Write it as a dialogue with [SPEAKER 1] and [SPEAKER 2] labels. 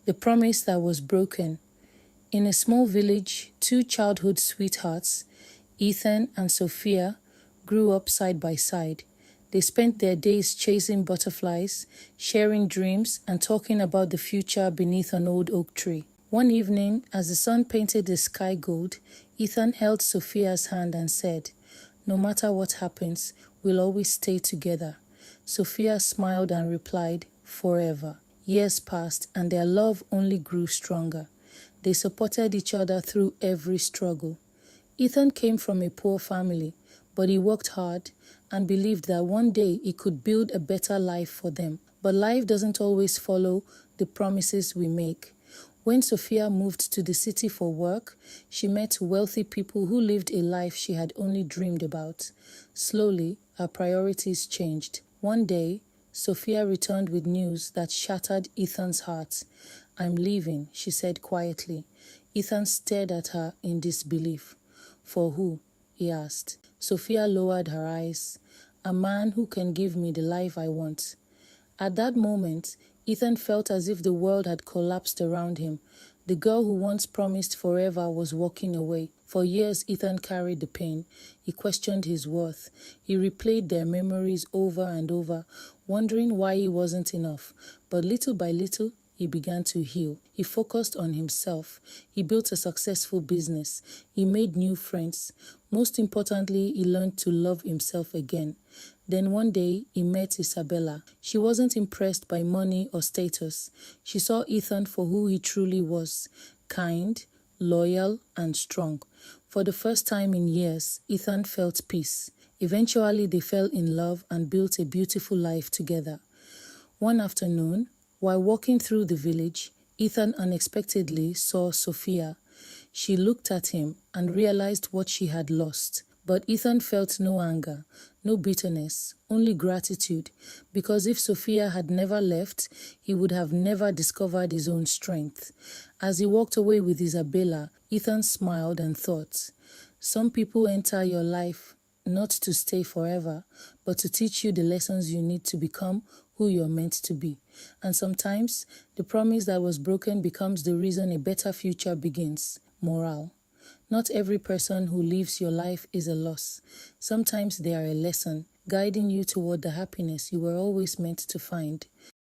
[SPEAKER 1] The promise that was broken. In a small village, two childhood sweethearts, Ethan and Sophia, grew up side by side. They spent their days chasing butterflies, sharing dreams, and talking about the future beneath an old oak tree. One evening, as the sun painted the sky gold, Ethan held Sophia's hand and said, "No matter what happens, we'll always stay together." Sophia smiled and replied, "Forever." Years passed, and their love only grew stronger. They supported each other through every struggle. Ethan came from a poor family, but he worked hard and believed that one day he could build a better life for them. But life doesn't always follow the promises we make. When Sophia moved to the city for work, she met wealthy people who lived a life she had only dreamed about. Slowly, her priorities changed. One day, Sophia returned with news that shattered Ethan's heart. "I'm leaving," she said quietly. Ethan stared at her in disbelief. "For who?" he asked. Sophia lowered her eyes. "A man who can give me the life I want." At that moment, Ethan felt as if the world had collapsed around him. The girl who once promised forever was walking away. For years, Ethan carried the pain. He questioned his worth. He replayed their memories over and over, wondering why he wasn't enough. But little by little, he began to heal. He focused on himself. He built a successful business. He made new friends. Most importantly, he learned to love himself again. Then one day, he met Isabella. She wasn't impressed by money or status. She saw Ethan for who he truly was: kind, loyal, and strong. For the first time in years, Ethan felt peace. Eventually, they fell in love and built a beautiful life together. One afternoon, while walking through the village, Ethan unexpectedly saw Sophia. She looked at him and realized what she had lost. But Ethan felt no anger, no bitterness, only gratitude, because if Sophia had never left, he would have never discovered his own strength. As he walked away with Isabella, Ethan smiled and thought, "Some people enter your life not to stay forever, but to teach you the lessons you need to become who you're meant to be. And sometimes, the promise that was broken becomes the reason a better future begins." Moral: not every person who leaves your life is a loss. Sometimes they are a lesson, guiding you toward the happiness you were always meant to find.